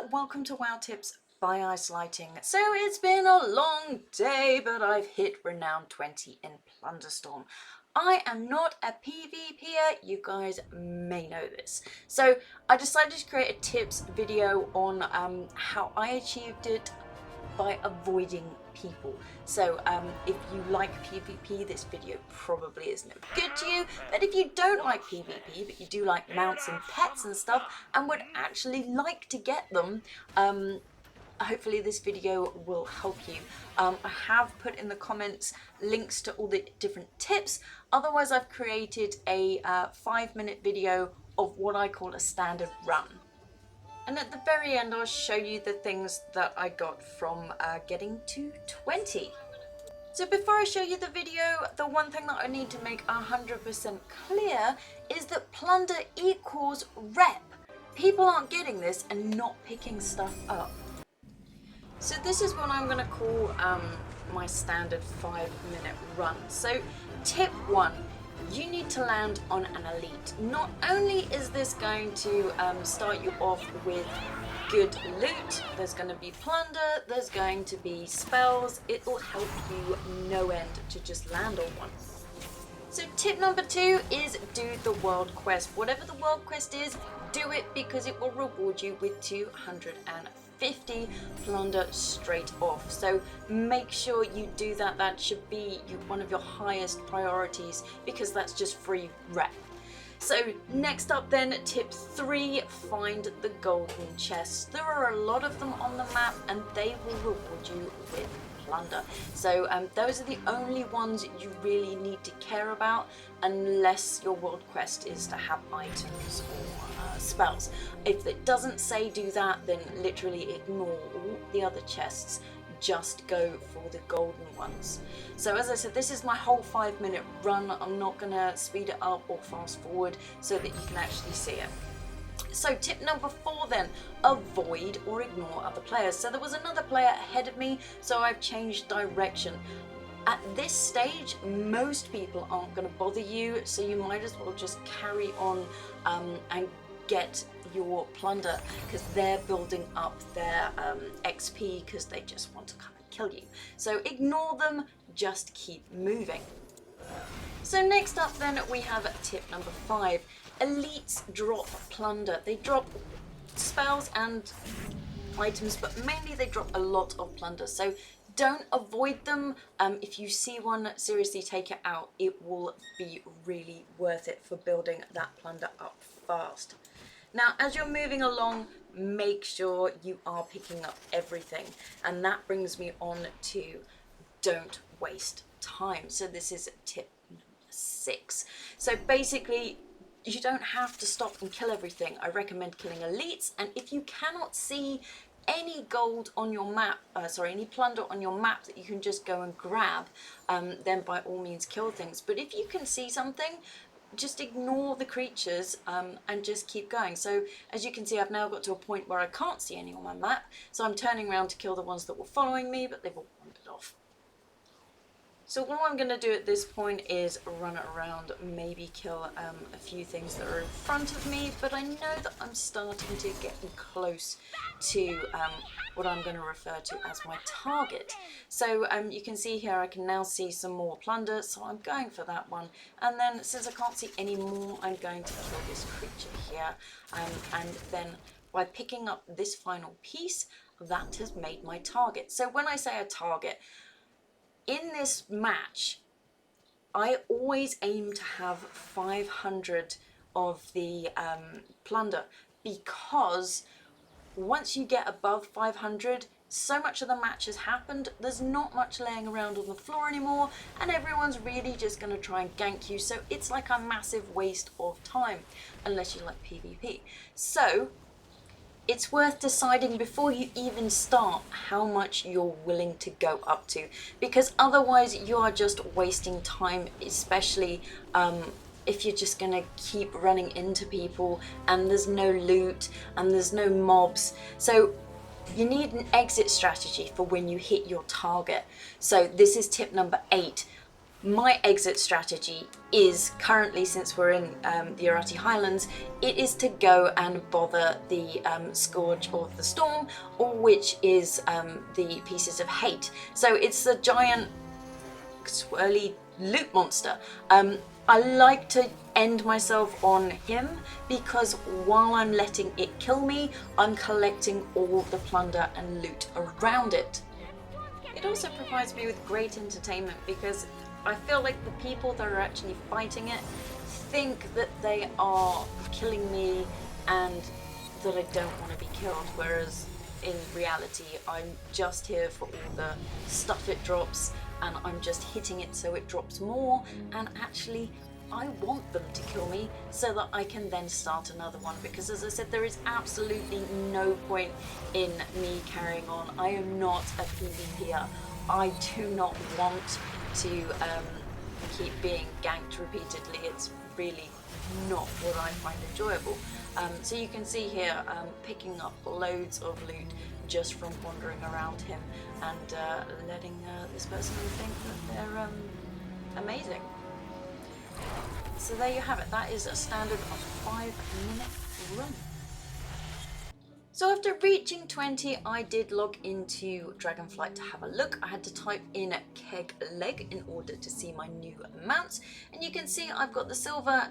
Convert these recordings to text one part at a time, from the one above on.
welcome to WoW Tips by Ice Lighting. So it's been a long day, but I've hit Renown 20 in Plunderstorm. I am not a PvPer, you guys may know this. So I decided to create a tips video on how I achieved it by avoiding people. So if you like PvP, this video probably is no good to you, but if you don't like PvP but you do like mounts and pets and stuff and would actually like to get them, hopefully this video will help you. I have put in the comments links to all the different tips. Otherwise I've created a 5-minute video of what I call a standard run. And at the very end, I'll show you the things that I got from getting to 20. So before I show you the video, the one thing that I need to make 100% clear is that plunder equals rep. People aren't getting this and not picking stuff up. So this is what I'm going to call my standard 5-minute run. So tip 1. You need to land on an elite. Not only is this going to start you off with good loot, there's going to be plunder, there's going to be spells, it will help you no end to just land on one. So tip number 2 is do the world quest. Whatever the world quest is, do it because it will reward you with 250 plunder straight off. So make sure you do that. That should be one of your highest priorities because that's just free rep. So next up then, tip 3, find the golden chests. There are a lot of them on the map and they will reward you with plunder. So those are the only ones you really need to care about unless your world quest is to have items or spells. If it doesn't say do that, then literally ignore all the other chests. Just go for the golden ones. So as I said, this is my whole 5-minute run. I'm not gonna speed it up or fast forward so that you can actually see it. So tip number 4 then, avoid or ignore other players. So there was another player ahead of me, so I've changed direction. At this stage, most people aren't going to bother you, so you might as well just carry on and get your plunder because they're building up their XP because they just want to come and kill you. So ignore them, just keep moving. So next up then we have tip number 5. Elites drop plunder. They drop spells and items, but mainly they drop a lot of plunder. So don't avoid them. If you see one, seriously take it out. It will be really worth it for building that plunder up fast. Now, as you're moving along, make sure you are picking up everything. And that brings me on to don't waste time. So this is tip number 6. So basically, you don't have to stop and kill everything. I recommend killing elites, and if you cannot see any gold on your map, any plunder on your map that you can just go and grab, then by all means kill things. But if you can see something, just ignore the creatures and just keep going. So as you can see, I've now got to a point where I can't see any on my map, so I'm turning around to kill the ones that were following me, but they've all wandered off. So what I'm going to do at this point is run around, maybe kill a few things that are in front of me, but I know that I'm starting to get close to what I'm going to refer to as my target. So you can see here I can now see some more plunder, so I'm going for that one. And then since I can't see any more, I'm going to kill this creature here. And then by picking up this final piece, that has made my target. So when I say a target, in this match, I always aim to have 500 of the plunder because once you get above 500, so much of the match has happened, there's not much laying around on the floor anymore, and everyone's really just going to try and gank you, so it's like a massive waste of time, unless you like PvP. So it's worth deciding before you even start how much you're willing to go up to, because otherwise you are just wasting time, especially if you're just gonna keep running into people and there's no loot and there's no mobs. So you need an exit strategy for when you hit your target. So this is tip number 8. my exit strategy is currently, since we're in the Arati Highlands, it is to go and bother the Scourge of the Storm, or which is the Pieces of Hate. So it's the giant swirly loot monster. I like to end myself on him because while I'm letting it kill me, I'm collecting all the plunder and loot around it. It also provides me with great entertainment because I feel like the people that are actually fighting it think that they are killing me and that I don't want to be killed, whereas in reality I'm just here for all the stuff it drops, and I'm just hitting it so it drops more, and actually I want them to kill me so that I can then start another one, because as I said, there is absolutely no point in me carrying on. I am not a PvPer. I do not want to keep being ganked repeatedly. It's really not what I find enjoyable. So you can see here picking up loads of loot just from wandering around him and letting this person think that they're amazing. So there you have it. That is a standard 5-minute run. So after reaching 20, I did log into Dragonflight to have a look. I had to type in keg leg in order to see my new mounts. And you can see I've got the silver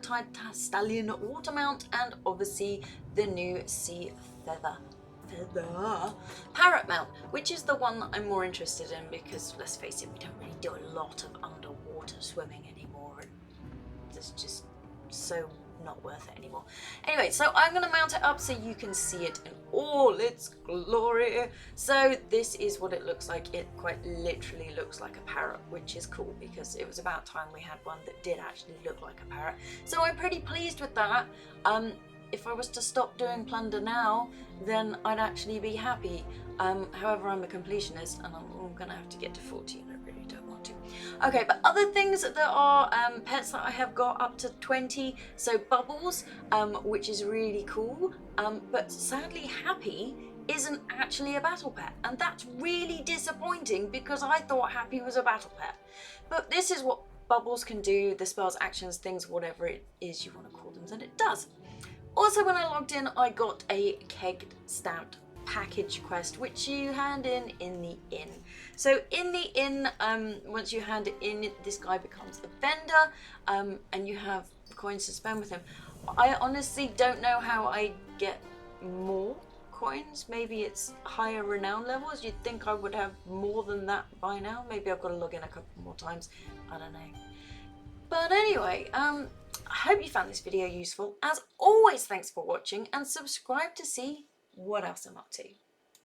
stallion water mount and obviously the new Seafeather parrot mount, which is the one that I'm more interested in because, let's face it, we don't really do a lot of underwater swimming anymore. And it's just so not worth it anymore. Anyway, so I'm going to mount it up so you can see it in all its glory. So this is what it looks like. It quite literally looks like a parrot, which is cool because it was about time we had one that did actually look like a parrot. So I'm pretty pleased with that. If I was to stop doing plunder now, then I'd actually be happy. However, I'm a completionist and I'm going to have to get to 40 and I really don't want to. Okay, but other things that are pets that I have got up to 20. So Bubbles, which is really cool, but sadly Happy isn't actually a battle pet, and that's really disappointing because I thought Happy was a battle pet. But this is what Bubbles can do, the spells, actions, things, whatever it is you want to call them, and it does. Also, when I logged in, I got a kegged stout package quest, which you hand in the inn. So in the inn, once you hand it in, this guy becomes the vendor, and you have coins to spend with him. I honestly don't know how I get more coins. Maybe it's higher renown levels. You'd think I would have more than that by now. Maybe I've got to log in a couple more times. I don't know. But anyway, I hope you found this video useful. As always, thanks for watching and subscribe to see what else I'm up to.